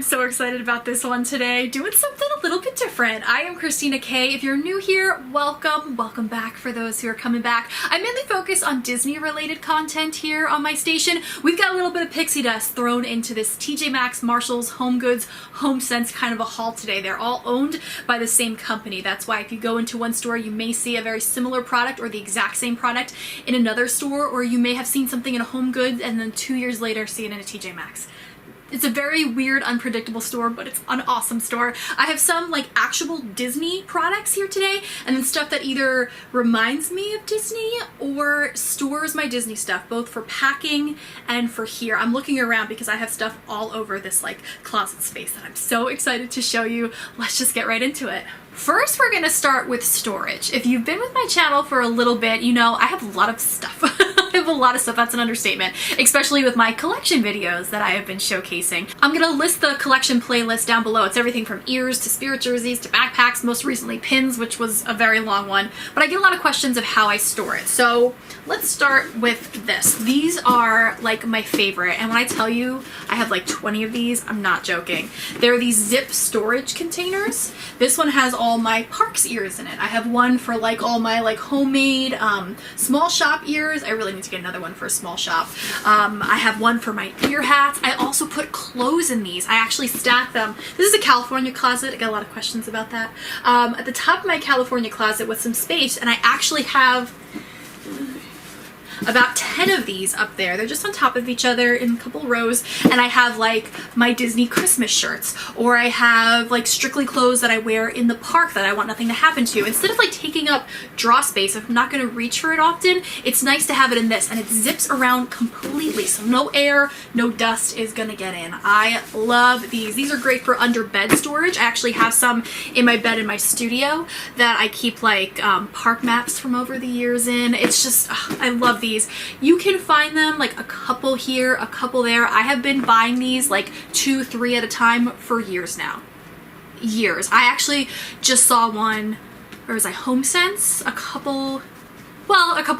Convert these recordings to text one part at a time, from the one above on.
I'm so excited about this one today. Doing something a little bit different. I am Christina K. If you're new here, welcome. Welcome back for those who are coming back. I mainly focus on Disney related content here on my station. We've got a little bit of pixie dust thrown into this TJ Maxx, Marshalls, HomeGoods, HomeSense kind of a haul today. They're all owned by the same company. That's why if you go into one store, you may see a very similar product or the exact same product in another store, or you may have seen something in a HomeGoods and then 2 years later see it in a TJ Maxx. It's a very weird, unpredictable store, but it's an awesome store. I have some like actual Disney products here today, and then stuff that either reminds me of Disney or stores my Disney stuff, both for packing and for here. I'm looking around because I have stuff all over this like closet space that I'm so excited to show you. Let's just get right into it. First, we're gonna start with storage. If you've been with my channel for a little bit, you know I have a lot of stuff. I have a lot of stuff, that's an understatement, especially with my collection videos that I have been showcasing. I'm gonna list the collection playlist down below. It's everything from ears to spirit jerseys to backpacks, most recently pins, which was a very long one. But I get a lot of questions of how I store it. So let's start with this. These are like my favorite, and when I tell you I have like 20 of these, I'm not joking. They're these zip storage containers. This one has all my Parks ears in it. I have one for like all my like homemade small shop ears. I really need to get another one for a small shop. I have one for my ear hats. I also put clothes in these. I actually stack them. This is a California closet. I got a lot of questions about that. At the top of my California closet with some space, and I actually have about 10 of these up there. They're just on top of each other in a couple rows, and I have like my Disney Christmas shirts, or I have like strictly clothes that I wear in the park that I want nothing to happen to. Instead of like taking up draw space, if I'm not going to reach for it often, it's nice to have it in this, and it zips around completely, so no air, no dust is gonna get in. I love these. These are great for under bed storage. I actually have some in my bed in my studio that I keep like park maps from over the years in. It's just, I love these. You can find them like a couple here, a couple there. I have been buying these like 2, 3 at a time for years now. Years. I actually just saw one, or was I HomeSense? A couple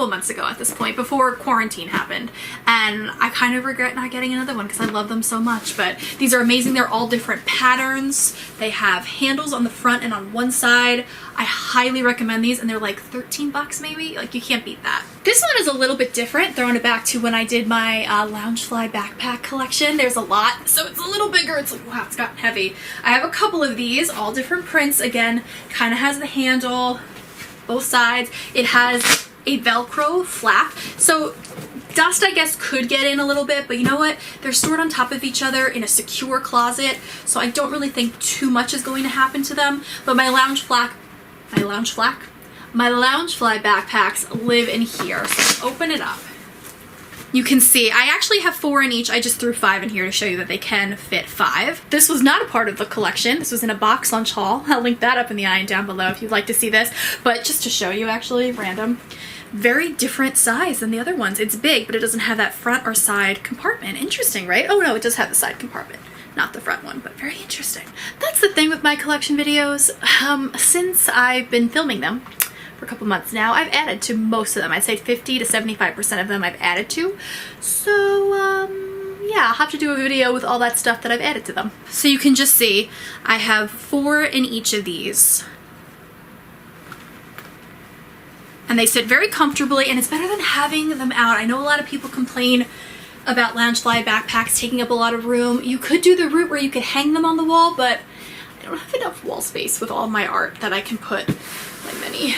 of months ago at this point, before quarantine happened, and I kind of regret not getting another one because I love them so much. But these are amazing. They're all different patterns. They have handles on the front and on one side. I highly recommend these, and they're like 13 bucks maybe. Like, you can't beat that. This one is a little bit different, throwing it back to when I did my Loungefly backpack collection. There's a lot, so it's a little bigger. It's like, wow, it's gotten heavy. I have a couple of these, all different prints. Again, kind of has the handle, both sides. It has a Velcro flap, so dust I guess could get in a little bit, but you know what? They're stored on top of each other in a secure closet, so I don't really think too much is going to happen to them. But my Loungefly backpacks live in here. So open it up. You can see I actually have 4 in each. I just threw 5 in here to show you that they can fit 5. This was not a part of the collection. This was in a box lunch haul. I'll link that up in the eye and down below if you'd like to see this. But just to show you, actually, random, very different size than the other ones. It's big, but it doesn't have that front or side compartment. Interesting, right? Oh no, it does have the side compartment. Not the front one, but very interesting. That's the thing with my collection videos. Since I've been filming them for a couple months now, I've added to most of them. I'd say 50 to 75% of them I've added to. So, yeah, I'll have to do a video with all that stuff that I've added to them. So you can just see, I have 4 in each of these. And they sit very comfortably, and it's better than having them out. I know a lot of people complain about Loungefly backpacks taking up a lot of room. You could do the route where you could hang them on the wall, but I don't have enough wall space with all my art that I can put like many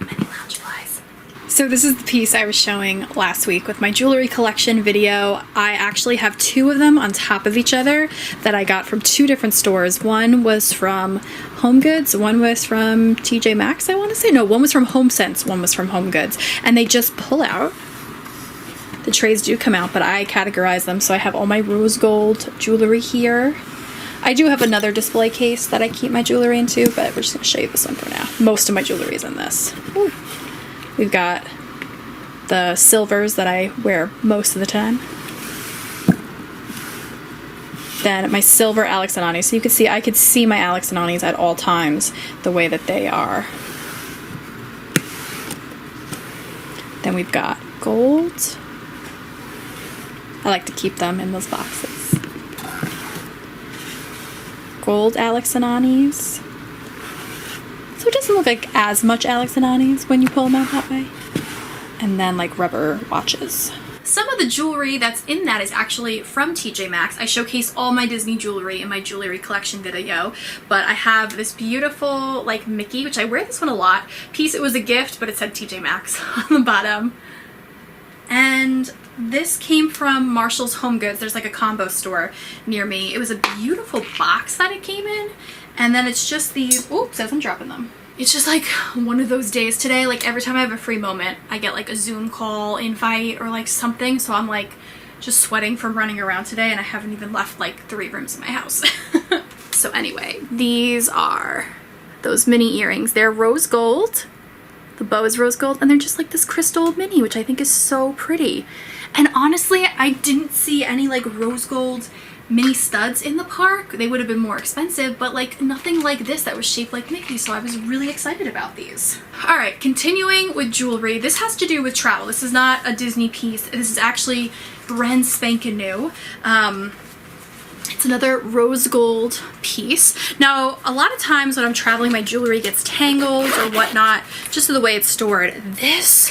Loungeflies. So this is the piece I was showing last week with my jewelry collection video. I actually have 2 of them on top of each other that I got from 2 different stores. One was from HomeGoods, one was from TJ Maxx, I want to say. No, one was from HomeSense, one was from HomeGoods. And they just pull out. The trays do come out, but I categorize them, so I have all my rose gold jewelry here. I do have another display case that I keep my jewelry into, but we're just going to show you this one for now. Most of my jewelry is in this. Ooh. We've got the silvers that I wear most of the time. Then my silver Alex and Ani. So you can see, I could see my Alex and Anis at all times the way that they are. Then we've got gold. I like to keep them in those boxes. gold Alex and Ani's. So it doesn't look like as much Alex and Ani's when you pull them out that way. And then like rubber watches. Some of the jewelry that's in that is actually from TJ Maxx. I showcase all my Disney jewelry in my jewelry collection video, but I have this beautiful like Mickey, which I wear this one a lot, piece. It was a gift, but it said TJ Maxx on the bottom. And this came from Marshall's Home Goods. There's like a combo store near me. It was a beautiful box that it came in. And then it's just these, oops, as I'm dropping them. It's just like one of those days today, like every time I have a free moment, I get like a Zoom call invite or like something. So I'm like just sweating from running around today and I haven't even left like 3 rooms in my house. So anyway, these are those mini earrings. They're rose gold. The bow is rose gold and they're just like this crystal mini, which I think is so pretty. And honestly, I didn't see any like rose gold mini studs in the park. They would have been more expensive, but like nothing like this that was shaped like Mickey, so I was really excited about these. All right, continuing with jewelry. This has to do with travel. This is not a Disney piece. This is actually brand spanking new. It's another rose gold piece. Now, a lot of times when I'm traveling, my jewelry gets tangled or whatnot, just the way it's stored. This,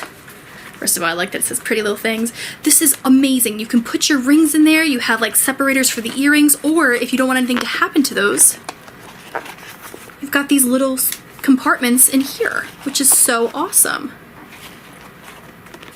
first of all, I like that it says Pretty Little Things. This is amazing. You can put your rings in there. You have like separators for the earrings, or if you don't want anything to happen to those, you've got these little compartments in here, which is so awesome.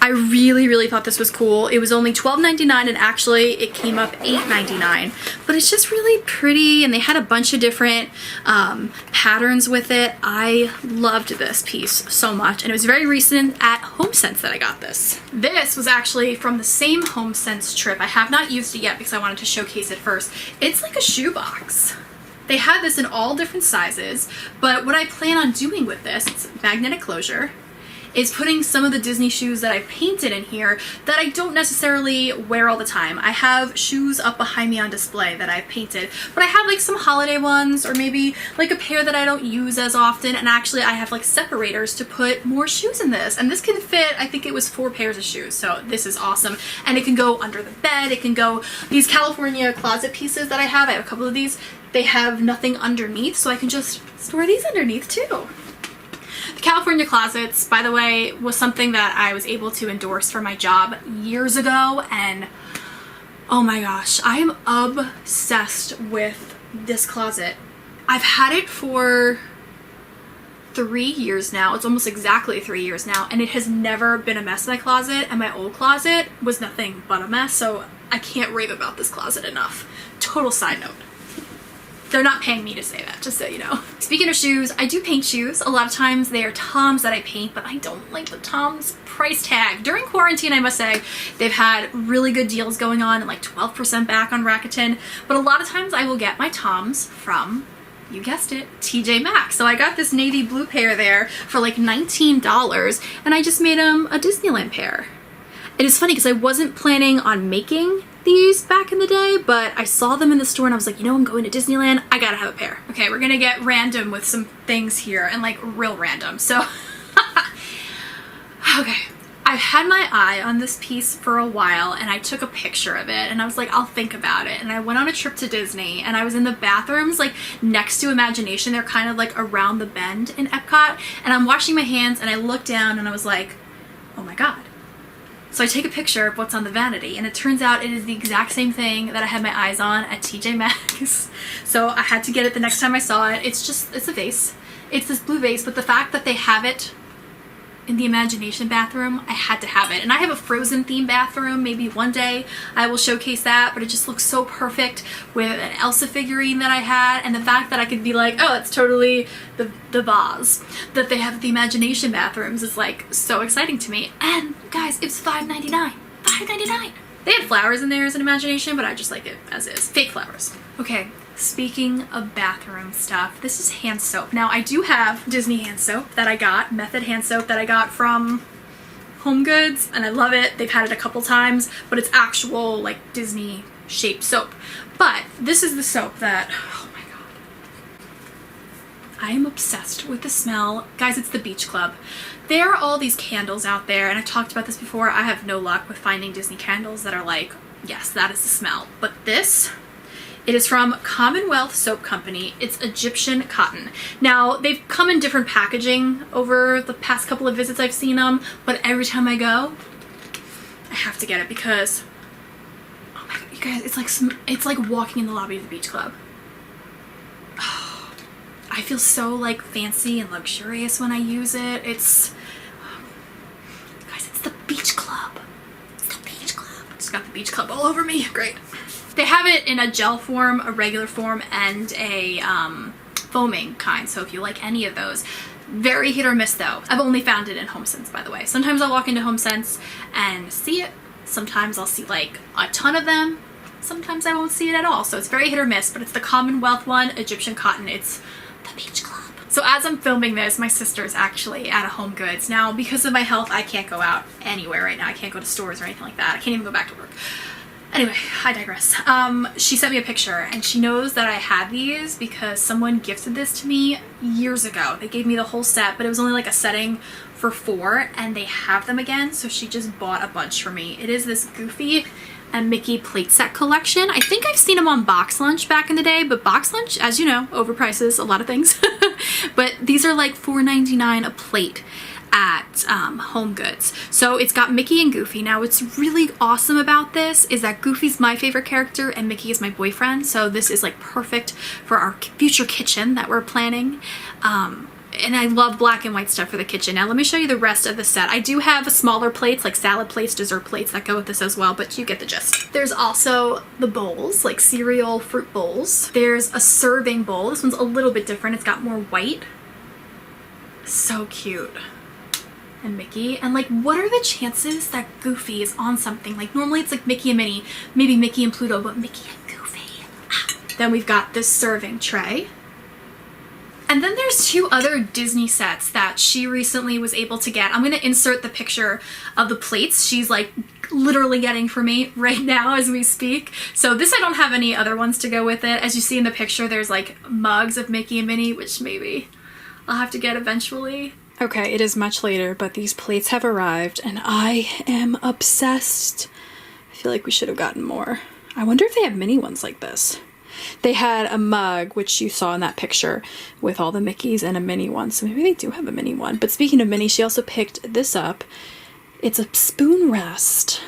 I really thought this was cool. It was only $12.99 and actually it came up $8.99, but it's just really pretty and they had a bunch of different patterns with it. I loved this piece so much and it was very recent at HomeSense that I got this. This was actually from the same HomeSense trip. I have not used it yet because I wanted to showcase it first. It's like a shoebox. They had this in all different sizes, but what I plan on doing with this, it's magnetic closure, is putting some of the Disney shoes that I've painted in here that I don't necessarily wear all the time. I have shoes up behind me on display that I've painted, but I have like some holiday ones or maybe like a pair that I don't use as often, and actually I have like separators to put more shoes in this, and this can fit, I think it was 4 pairs of shoes, so this is awesome. And it can go under the bed, it can go, these California closet pieces that I have a couple of these, they have nothing underneath, so I can just store these underneath too. The California closets, by the way, was something that I was able to endorse for my job years ago, and oh my gosh, I am obsessed with this closet. I've had it for 3 years now. It's almost exactly 3 years now, and it has never been a mess, my closet, and my old closet was nothing but a mess, so I can't rave about this closet enough. Total side note. They're not paying me to say that, just so you know. Speaking of shoes, I do paint shoes. A lot of times they are Toms that I paint, but I don't like the Toms price tag. During quarantine, I must say, they've had really good deals going on and like 12% back on Rakuten. But a lot of times I will get my Toms from, you guessed it, TJ Maxx. So I got this navy blue pair there for like $19, and I just made them a Disneyland pair. It is funny because I wasn't planning on making these back in the day, but I saw them in the store and I was like, you know, I'm going to Disneyland, I gotta have a pair. Okay, we're gonna get random with some things here, and like real random. So, okay, I've had my eye on this piece for a while and I took a picture of it and I was like, I'll think about it. And I went on a trip to Disney and I was in the bathrooms like next to Imagination. They're kind of like around the bend in Epcot, and I'm washing my hands and I looked down and I was like, oh my God. So I take a picture of what's on the vanity, and it turns out it is the exact same thing that I had my eyes on at TJ Maxx. So I had to get it the next time I saw it. It's a vase. It's this blue vase, but the fact that they have it in the Imagination bathroom, I had to have it. And I have a Frozen themed bathroom. Maybe one day I will showcase that, but it just looks so perfect with an Elsa figurine that I had, and the fact that I could be like, oh, it's totally the vase that they have at the Imagination bathrooms is like so exciting to me. And guys, it was $5.99. $5.99. They had flowers in there as an Imagination, but I just like it as is. Fake flowers. Okay. Speaking of bathroom stuff, this is hand soap. Now I do have Disney hand soap that I got, Method hand soap that I got from Home Goods, and I love it. They've had it a couple times, but it's actual like Disney shaped soap. But this is the soap that, oh my God, I am obsessed with the smell. Guys, it's the Beach Club. There are all these candles out there, and I've talked about this before. I have no luck with finding Disney candles that are like, yes, that is the smell. But this It is from Commonwealth Soap Company. It's Egyptian cotton. Now, they've come in different packaging over the past couple of visits I've seen them, but every time I go, I have to get it because, oh my god, you guys, it's like walking in the lobby of the beach club. Oh, I feel so like fancy and luxurious when I use it. Guys, it's the beach club. It's the beach club. Just got the beach club all over me. Great. They have it in a gel form, a regular form, and a foaming kind, so if you like any of those. Very hit or miss though. I've only found it in HomeSense, by the way. Sometimes I'll walk into HomeSense and see it. Sometimes I'll see like a ton of them. Sometimes I won't see it at all. So it's very hit or miss, but it's the Commonwealth one, Egyptian cotton. It's the beach club. So as I'm filming this, my sister's actually at a Home Goods. Now, because of my health, I can't go out anywhere right now. I can't go to stores or anything like that. I can't even go back to work. Anyway, I digress. She sent me a picture and she knows that I had these because someone gifted this to me years ago. They gave me the whole set, but it was only like a setting for 4 and they have them again. So she just bought a bunch for me. It is this Goofy and Mickey plate set collection. I think I've seen them on Box Lunch back in the day, but Box Lunch, as you know, overprices a lot of things. But these are like $4.99 a plate at Home Goods. So it's got Mickey and Goofy. Now what's really awesome about this is that Goofy's my favorite character and Mickey is my boyfriend. So this is like perfect for our future kitchen that we're planning. And I love black and white stuff for the kitchen. Now let me show you the rest of the set. I do have smaller plates, like salad plates, dessert plates that go with this as well, but you get the gist. There's also the bowls, like cereal fruit bowls. There's a serving bowl. This one's a little bit different. It's got more white. So cute. And Mickey, and like what are the chances that Goofy is on something? Like normally it's like Mickey and Minnie, maybe Mickey and Pluto, but Mickey and Goofy. Then we've got this serving tray. And then there's 2 other Disney sets that she recently was able to get. I'm gonna insert the picture of the plates she's like literally getting for me right now as we speak. So this, I don't have any other ones to go with it. As you see in the picture, there's like mugs of Mickey and Minnie, which maybe I'll have to get eventually. Okay, it is much later, but these plates have arrived and I am obsessed. I feel like we should have gotten more. I wonder if they have mini ones like this. They had a mug, which you saw in that picture, with all the Mickeys and a mini one, so maybe they do have a mini one. But speaking of mini, she also picked this up. It's a spoon rest.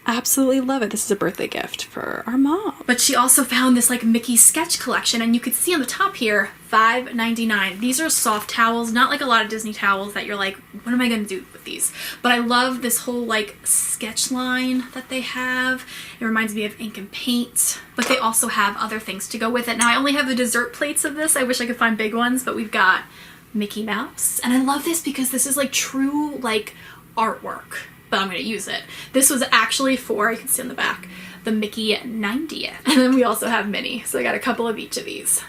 Absolutely love it. This is a birthday gift for our mom. But she also found this like Mickey sketch collection, and you could see on the top here, $5.99. These are soft towels, not like a lot of Disney towels that you're like, what am I gonna do with these? But I love this whole like sketch line that they have. It reminds me of ink and paint, but they also have other things to go with it. Now I only have the dessert plates of this. I wish I could find big ones, but we've got Mickey Mouse. And I love this because this is like true like artwork. But I'm going to use it. This was actually for, you can see on the back, the Mickey 90th. And then we also have Minnie. So I got a couple of each of these.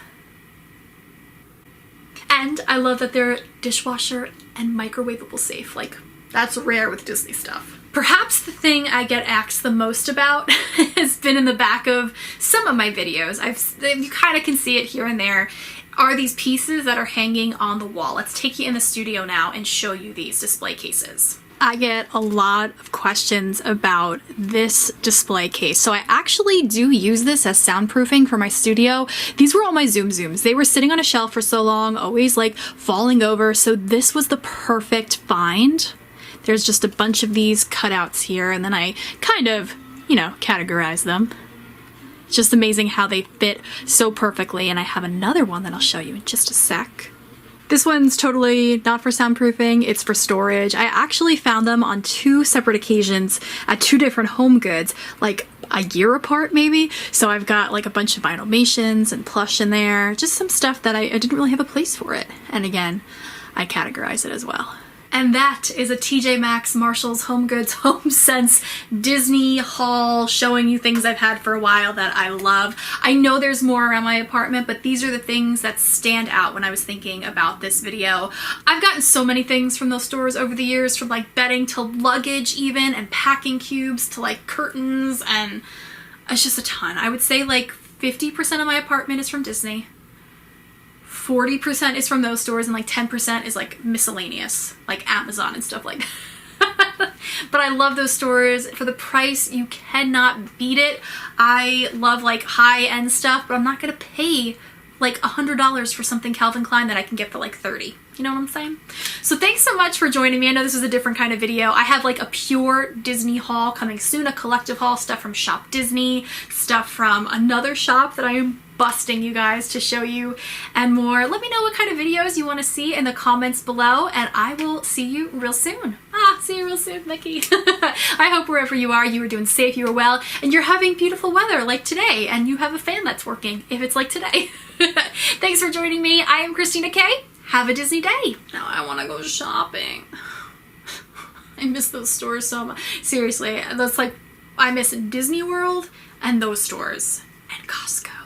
And I love that they're dishwasher and microwavable safe. Like, that's rare with Disney stuff. Perhaps the thing I get asked the most about has been in the back of some of my videos. You kind of can see it here and there. Are these pieces that are hanging on the wall. Let's take you in the studio now and show you these display cases. I get a lot of questions about this display case. So I actually do use this as soundproofing for my studio. These were all my Zoom Zooms. They were sitting on a shelf for so long, always like falling over. So this was the perfect find. There's just a bunch of these cutouts here, and then I kind of, you know, categorize them. It's just amazing how they fit so perfectly. And I have another one that I'll show you in just a sec. This one's totally not for soundproofing, it's for storage. I actually found them on 2 separate occasions at 2 different Home Goods, like a year apart maybe. So I've got like a bunch of Vinylmations and plush in there, just some stuff that I didn't really have a place for it. And again, I categorize it as well. And that is a TJ Maxx, Marshalls, Home Goods, HomeSense, Disney haul, showing you things I've had for a while that I love. I know there's more around my apartment, but these are the things that stand out when I was thinking about this video. I've gotten so many things from those stores over the years, from like bedding to luggage even, and packing cubes to like curtains, and it's just a ton. I would say like 50% of my apartment is from Disney. 40% is from those stores, and like 10% is like miscellaneous, like Amazon and stuff like that. But I love those stores. For the price, you cannot beat it. I love like high-end stuff, but I'm not gonna pay like $100 for something Calvin Klein that I can get for like 30. You know what I'm saying? So thanks so much for joining me. I know this is a different kind of video. I have like a pure Disney haul coming soon, a collective haul, stuff from Shop Disney, stuff from another shop that I am busting you guys to show you, and more. Let me know what kind of videos you want to see in the comments below, and I will see you real soon. See you real soon, Mickey. I hope wherever you are doing safe, you are well, and you're having beautiful weather like today, and you have a fan that's working if it's like today. Thanks for joining me. I am Christina K. Have a Disney day. Now I want to go shopping. I miss those stores so much. Seriously, that's like, I miss Disney World and those stores and Costco.